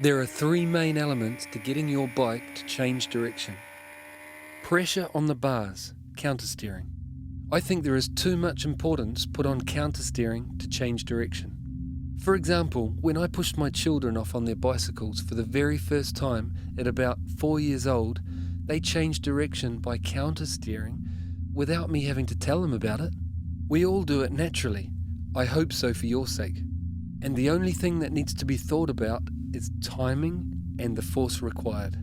There are three main elements to getting your bike to change direction. Pressure on the bars, countersteering. I think there is too much importance put on countersteering to change direction. For example, when I pushed my children off on their bicycles for the very first time at about 4 years old, they changed direction by countersteering without me having to tell them about it. We all do it naturally. I hope so for your sake. And the only thing that needs to be thought about is timing and the force required.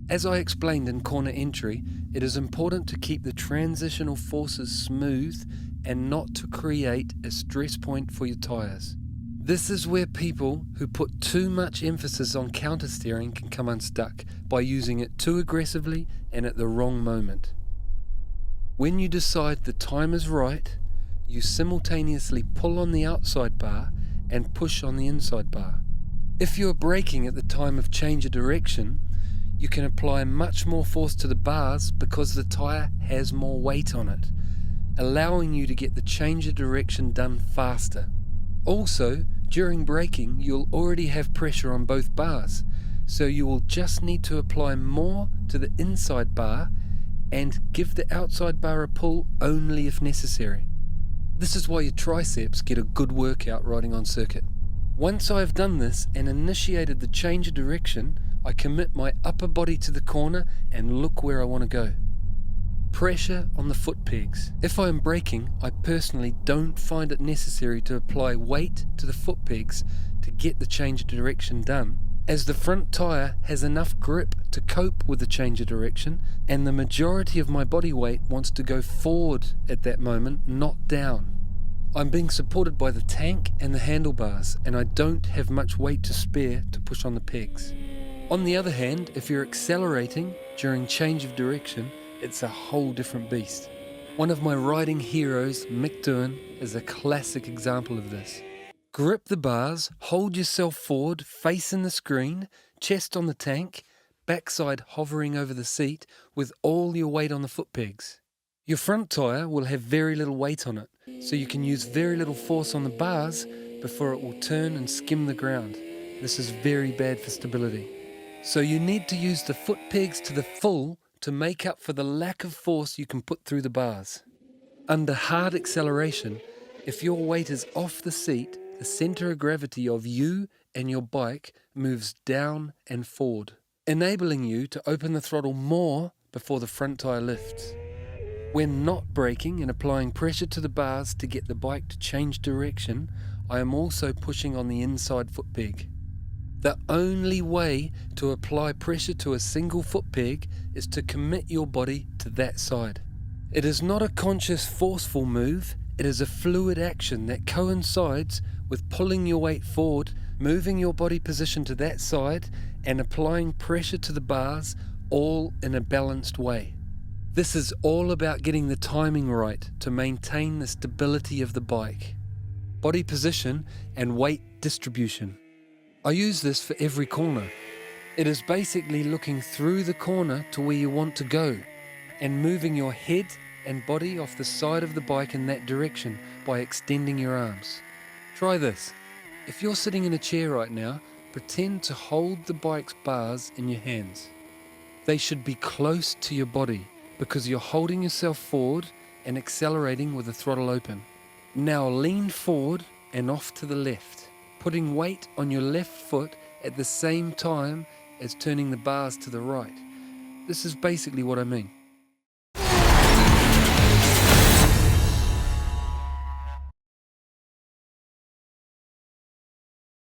As I explained in corner entry, it is important to keep the transitional forces smooth and not to create a stress point for your tyres. This is where people who put too much emphasis on countersteering can come unstuck by using it too aggressively and at the wrong moment. When you decide the time is right, you simultaneously pull on the outside bar and push on the inside bar. If you are braking at the time of change of direction, you can apply much more force to the bars because the tyre has more weight on it, allowing you to get the change of direction done faster. Also, during braking, you'll already have pressure on both bars, so you will just need to apply more to the inside bar and give the outside bar a pull only if necessary. This is why your triceps get a good workout riding on circuit. Once I have done this and initiated the change of direction, I commit my upper body to the corner and look where I want to go. Pressure on the foot pegs. If I am braking, I personally don't find it necessary to apply weight to the foot pegs to get the change of direction done, as the front tyre has enough grip to cope with the change of direction, and the majority of my body weight wants to go forward at that moment, not down. I'm being supported by the tank and the handlebars, and I don't have much weight to spare to push on the pegs. On the other hand, if you're accelerating during change of direction, it's a whole different beast. One of my riding heroes, Mick Doohan, is a classic example of this. Grip the bars, hold yourself forward, facing the screen, chest on the tank, backside hovering over the seat with all your weight on the foot pegs. Your front tyre will have very little weight on it, so you can use very little force on the bars before it will turn and skim the ground. This is very bad for stability. So you need to use the foot pegs to the full to make up for the lack of force you can put through the bars. Under hard acceleration, if your weight is off the seat, the centre of gravity of you and your bike moves down and forward, enabling you to open the throttle more before the front tyre lifts. When not braking and applying pressure to the bars to get the bike to change direction, I am also pushing on the inside foot peg. The only way to apply pressure to a single foot peg is to commit your body to that side. It is not a conscious, forceful move, it is a fluid action that coincides with pulling your weight forward, moving your body position to that side, and applying pressure to the bars, all in a balanced way. This is all about getting the timing right to maintain the stability of the bike, body position, and weight distribution. I use this for every corner. It is basically looking through the corner to where you want to go and moving your head and body off the side of the bike in that direction by extending your arms. Try this. If you're sitting in a chair right now, pretend to hold the bike's bars in your hands. They should be close to your body because you're holding yourself forward and accelerating with the throttle open. Now lean forward and off to the left, putting weight on your left foot at the same time as turning the bars to the right. This is basically what I mean.